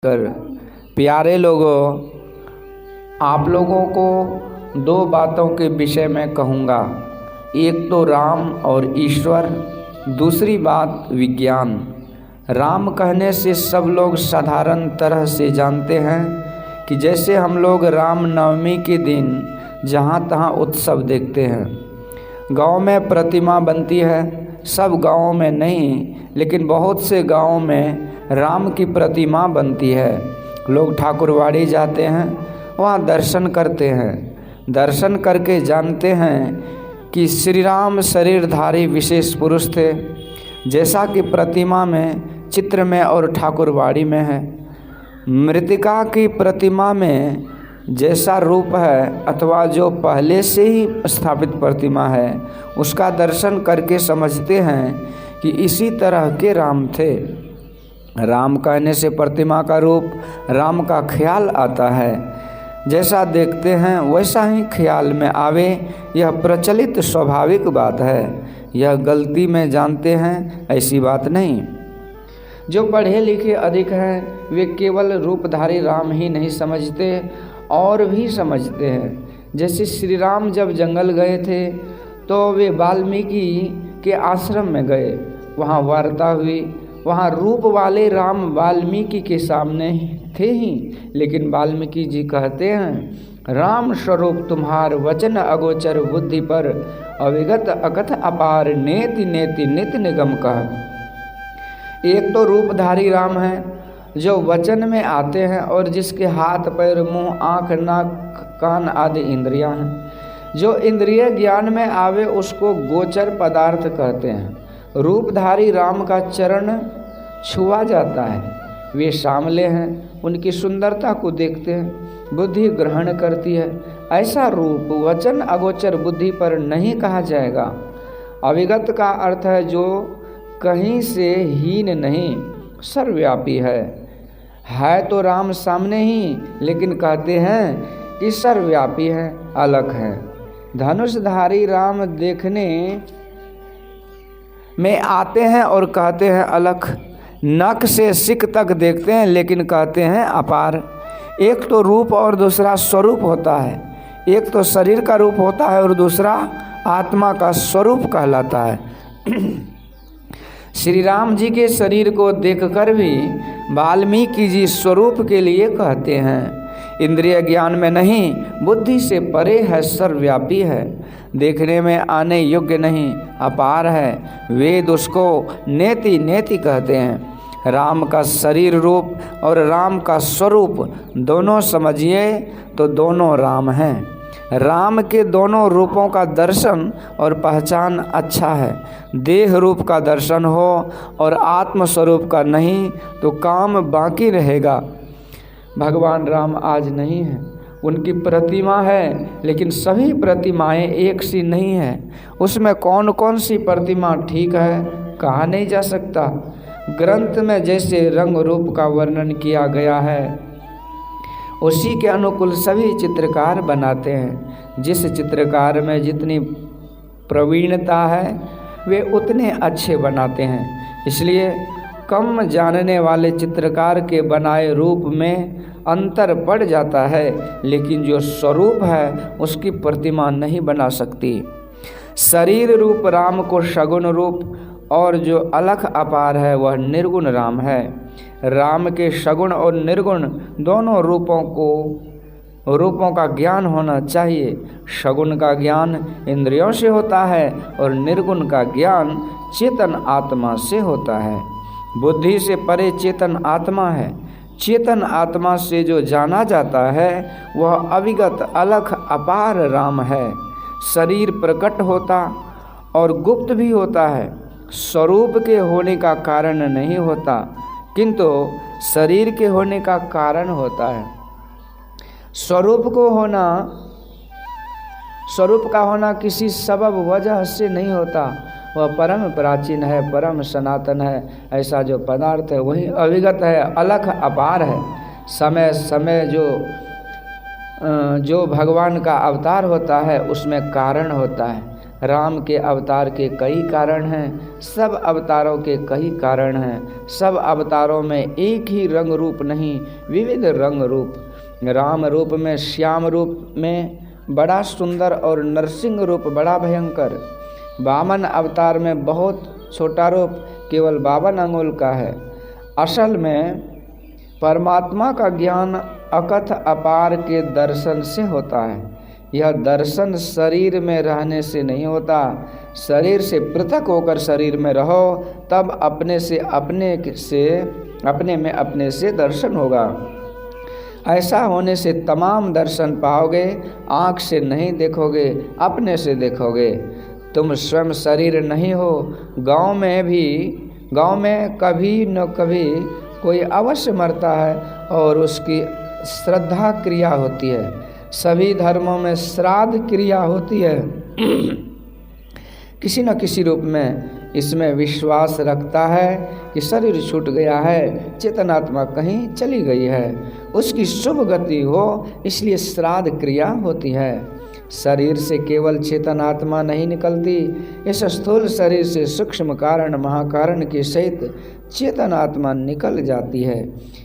कर प्यारे लोगों, आप लोगों को दो बातों के विषय में कहूँगा। एक तो राम और ईश्वर, दूसरी बात विज्ञान। राम कहने से सब लोग साधारण तरह से जानते हैं कि जैसे हम लोग राम नवमी के दिन जहाँ तहाँ उत्सव देखते हैं। गांव में प्रतिमा बनती है, सब गांवों में नहीं, लेकिन बहुत से गांवों में राम की प्रतिमा बनती है। लोग ठाकुरवाड़ी जाते हैं, वहाँ दर्शन करते हैं। दर्शन करके जानते हैं कि श्री राम शरीरधारी विशेष पुरुष थे, जैसा कि प्रतिमा में, चित्र में और ठाकुरवाड़ी में है। मृतिका की प्रतिमा में जैसा रूप है अथवा जो पहले से ही स्थापित प्रतिमा है, उसका दर्शन करके समझते हैं कि इसी तरह के राम थे। राम कहने से प्रतिमा का रूप, राम का ख्याल आता है। जैसा देखते हैं वैसा ही ख्याल में आवे, यह प्रचलित स्वाभाविक बात है। यह गलती में जानते हैं, ऐसी बात नहीं। जो पढ़े लिखे अधिक हैं वे केवल रूपधारी राम ही नहीं समझते और भी समझते हैं। जैसे श्री राम जब जंगल गए थे तो वे वाल्मीकि के आश्रम में गए, वहाँ वार्ता हुई। वहाँ रूप वाले राम वाल्मीकि के सामने थे ही, लेकिन वाल्मीकि जी कहते हैं, राम स्वरूप तुम्हार वचन अगोचर बुद्धि पर, अविगत अकथ अपार नेति नेति नित निगम कह। एक तो रूपधारी राम है जो वचन में आते हैं और जिसके हाथ पैर मुंह आँख नाक कान आदि इंद्रियां हैं। जो इंद्रिय ज्ञान में आवे उसको गोचर पदार्थ कहते हैं। रूपधारी राम का चरण छुआ जाता है, वे सामले हैं, उनकी सुंदरता को देखते हैं, बुद्धि ग्रहण करती है। ऐसा रूप वचन अगोचर बुद्धि पर नहीं कहा जाएगा। अविगत का अर्थ है जो कहीं से हीन नहीं, सर्वव्यापी है तो राम सामने ही, लेकिन कहते हैं कि सर्वव्यापी है, अलग है। धनुषधारी राम देखने में आते हैं और कहते हैं अलख। नख से सिक तक देखते हैं लेकिन कहते हैं अपार। एक तो रूप और दूसरा स्वरूप होता है। एक तो शरीर का रूप होता है और दूसरा आत्मा का स्वरूप कहलाता है। श्री राम जी के शरीर को देखकर भी वाल्मीकि जी स्वरूप के लिए कहते हैं। इंद्रिय ज्ञान में नहीं, बुद्धि से परे है, सर्वव्यापी है, देखने में आने योग्य नहीं, अपार है। वेद उसको नेति नेति कहते हैं। राम का शरीर रूप और राम का स्वरूप दोनों समझिए तो दोनों राम हैं। राम के दोनों रूपों का दर्शन और पहचान अच्छा है। देह रूप का दर्शन हो और आत्म स्वरूप का नहीं तो काम बाकी रहेगा। भगवान राम आज नहीं है, उनकी प्रतिमा है, लेकिन सभी प्रतिमाएं एक सी नहीं है। उसमें कौन कौन सी प्रतिमा ठीक है कहा नहीं जा सकता। ग्रंथ में जैसे रंग रूप का वर्णन किया गया है उसी के अनुकूल सभी चित्रकार बनाते हैं। जिस चित्रकार में जितनी प्रवीणता है वे उतने अच्छे बनाते हैं। इसलिए कम जानने वाले चित्रकार के बनाए रूप में अंतर पड़ जाता है, लेकिन जो स्वरूप है उसकी प्रतिमा नहीं बना सकती। शरीर रूप राम को सगुण रूप और जो अलख अपार है वह निर्गुण राम है। राम के सगुण और निर्गुण दोनों रूपों का ज्ञान होना चाहिए। सगुण का ज्ञान इंद्रियों से होता है और निर्गुण का ज्ञान चेतन आत्मा से होता है। बुद्धि से परे चेतन आत्मा है। चेतन आत्मा से जो जाना जाता है वह अविगत अलख अपार राम है। शरीर प्रकट होता और गुप्त भी होता है, स्वरूप के होने का कारण नहीं होता, किंतु शरीर के होने का कारण होता है। स्वरूप का होना किसी सबब वजह से नहीं होता। वह परम प्राचीन है, परम सनातन है। ऐसा जो पदार्थ है वही अविगत है, अलख अपार है। समय समय जो भगवान का अवतार होता है उसमें कारण होता है। राम के अवतार के कई कारण हैं, सब अवतारों के कई कारण हैं। सब अवतारों में एक ही रंग रूप नहीं, विविध रंग रूप। राम रूप में, श्याम रूप में बड़ा सुंदर और नरसिंह रूप बड़ा भयंकर। वामन अवतार में बहुत छोटा रूप, केवल 52 अंगुल का है। असल में परमात्मा का ज्ञान अकथ अपार के दर्शन से होता है। यह दर्शन शरीर में रहने से नहीं होता। शरीर से पृथक होकर शरीर में रहो, तब अपने में अपने से दर्शन होगा। ऐसा होने से तमाम दर्शन पाओगे। आँख से नहीं देखोगे, अपने से देखोगे। तुम स्वयं शरीर नहीं हो। गांव में कभी न कभी कोई अवश्य मरता है और उसकी श्रद्धा क्रिया होती है। सभी धर्मों में श्राद्ध क्रिया होती है। किसी न किसी रूप में इसमें विश्वास रखता है कि शरीर छूट गया है, चेतनात्मा कहीं चली गई है, उसकी शुभ गति हो, इसलिए श्राद्ध क्रिया होती है। शरीर से केवल चेतनात्मा नहीं निकलती, इस स्थूल शरीर से सूक्ष्म कारण महाकारण के सहित चेतनात्मा निकल जाती है।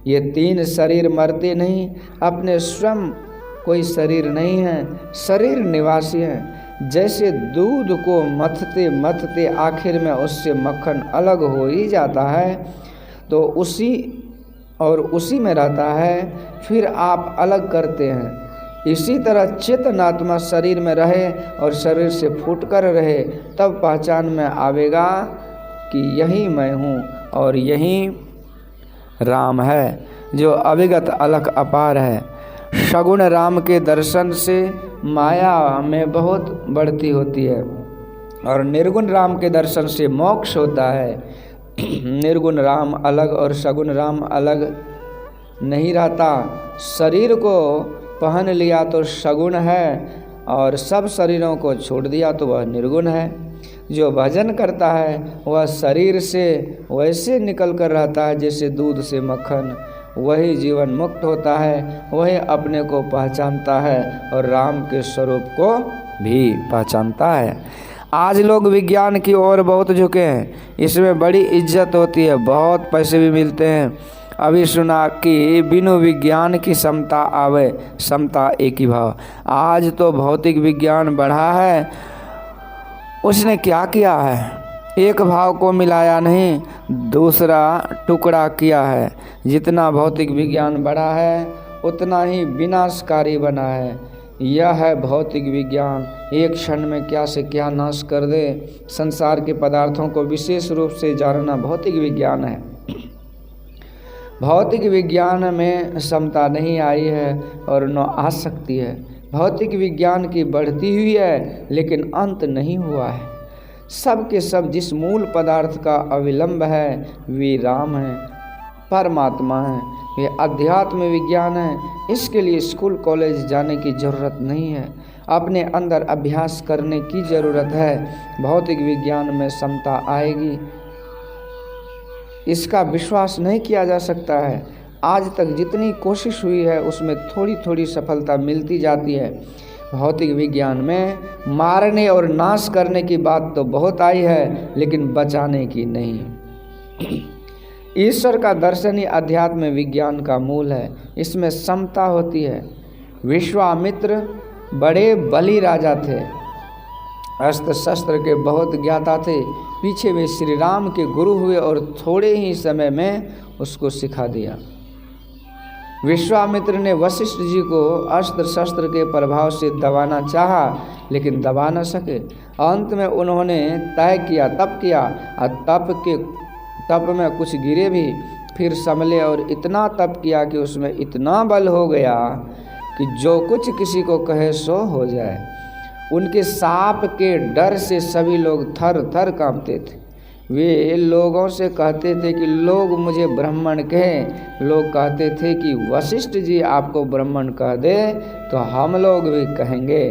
ये 3 शरीर मरते नहीं, अपने स्वयं कोई शरीर नहीं है, शरीर निवासी है। जैसे दूध को मथते मथते आखिर में उससे मक्खन अलग हो ही जाता है, तो उसी में रहता है, फिर आप अलग करते हैं। इसी तरह चेतनात्मा शरीर में रहे और शरीर से फूटकर रहे, तब पहचान में आवेगा कि यही मैं हूँ और यही राम है, जो अविगत अलख अपार है। सगुण राम के दर्शन से माया में बहुत बढ़ती होती है और निर्गुण राम के दर्शन से मोक्ष होता है। निर्गुण राम अलग और सगुण राम अलग नहीं रहता। शरीर को पहन लिया तो सगुण है और सब शरीरों को छोड़ दिया तो वह निर्गुण है। जो भजन करता है वह शरीर से वैसे निकल कर रहता है जैसे दूध से मक्खन। वही जीवन मुक्त होता है, वही अपने को पहचानता है और राम के स्वरूप को भी पहचानता है। आज लोग विज्ञान की ओर बहुत झुके हैं, इसमें बड़ी इज्जत होती है, बहुत पैसे भी मिलते हैं। अभी सुना कि बिनु विज्ञान की समता आवे, समता एक ही भाव। आज तो भौतिक विज्ञान बढ़ा है, उसने क्या किया है? एक भाव को मिलाया नहीं, दूसरा टुकड़ा किया है। जितना भौतिक विज्ञान बढ़ा है उतना ही विनाशकारी बना है। यह है भौतिक विज्ञान, एक क्षण में क्या से क्या नाश कर दे। संसार के पदार्थों को विशेष रूप से जानना भौतिक विज्ञान है। भौतिक विज्ञान में समता नहीं आई है और न आ सकती है। भौतिक विज्ञान की बढ़ती हुई है लेकिन अंत नहीं हुआ है। सब के सब जिस मूल पदार्थ का अविलंब है वे राम हैं, परमात्मा हैं, वे अध्यात्म विज्ञान है। इसके लिए स्कूल कॉलेज जाने की ज़रूरत नहीं है, अपने अंदर अभ्यास करने की ज़रूरत है। भौतिक विज्ञान में समता आएगी, इसका विश्वास नहीं किया जा सकता है। आज तक जितनी कोशिश हुई है उसमें थोड़ी थोड़ी सफलता मिलती जाती है। भौतिक विज्ञान में मारने और नाश करने की बात तो बहुत आई है लेकिन बचाने की नहीं। ईश्वर का दर्शन ही अध्यात्म विज्ञान का मूल है, इसमें समता होती है। विश्वामित्र बड़े बली राजा थे, अस्त्र शस्त्र के बहुत ज्ञाता थे। पीछे वे श्री राम के गुरु हुए और थोड़े ही समय में उसको सिखा दिया। विश्वामित्र ने वशिष्ठ जी को अस्त्र शस्त्र के प्रभाव से दबाना चाहा लेकिन दबा न सके। अंत में उन्होंने तय किया, तप किया और तप में कुछ गिरे भी, फिर संभले और इतना तप किया कि उसमें इतना बल हो गया कि जो कुछ किसी को कहे सो हो जाए। उनके साप के डर से सभी लोग थर थर कांपते थे। वे लोगों से कहते थे कि लोग मुझे ब्राह्मण कहें। लोग कहते थे कि वशिष्ठ जी आपको ब्राह्मण कह दे तो हम लोग भी कहेंगे,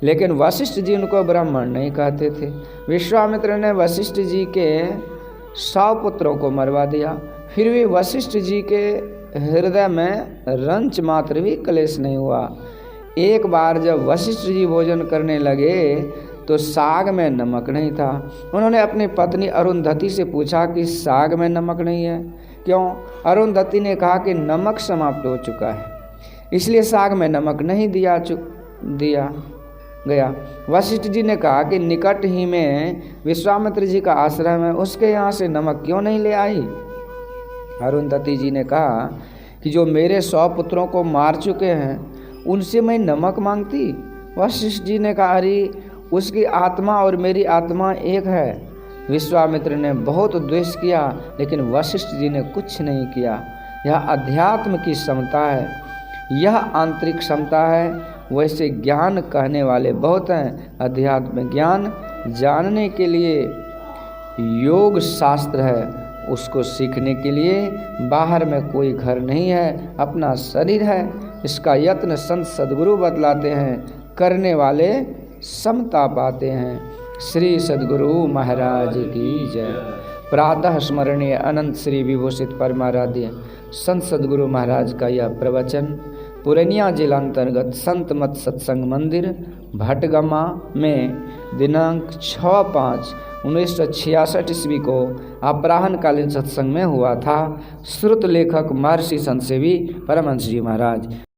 लेकिन वशिष्ठ जी उनको ब्राह्मण नहीं कहते थे। विश्वामित्र ने वशिष्ठ जी के 100 पुत्रों को मरवा दिया, फिर भी वशिष्ठ जी के हृदय में रंच मात्र भी क्लेश नहीं हुआ। एक बार जब वशिष्ठ जी भोजन करने लगे तो साग में नमक नहीं था। उन्होंने अपनी पत्नी अरुंधति से पूछा कि साग में नमक नहीं है क्यों? अरुंधति ने कहा कि नमक समाप्त हो चुका है, इसलिए साग में नमक नहीं दिया गया। वशिष्ठ जी ने कहा कि निकट ही में विश्वामित्र जी का आश्रम है, उसके यहाँ से नमक क्यों नहीं ले आई? अरुंधति जी ने कहा कि जो मेरे 100 पुत्रों को मार चुके हैं उनसे मैं नमक मांगती। वशिष्ठ जी ने कहा, अरे उसकी आत्मा और मेरी आत्मा एक है। विश्वामित्र ने बहुत द्वेष किया, लेकिन वशिष्ठ जी ने कुछ नहीं किया। यह अध्यात्म की क्षमता है, यह आंतरिक क्षमता है। वैसे ज्ञान कहने वाले बहुत हैं, अध्यात्म ज्ञान जानने के लिए योग शास्त्र है, उसको सीखने के लिए बाहर में कोई घर नहीं है, अपना शरीर है। इसका यत्न संत सद्गुरु बतलाते हैं, करने वाले समता पाते हैं। श्री सद्गुरु महाराज की जय। प्रातः स्मरणीय अनंत श्री विभूषित परमाराध्य संत सद्गुरु महाराज का यह प्रवचन पूर्णिया जिला अंतर्गत संत मत सत्संग मंदिर भटगमा में दिनांक 6/5/1966 ईस्वी को अपराह्न कालीन सत्संग में हुआ था। श्रुत लेखक महर्षि संत सेवी परमहंस जी महाराज।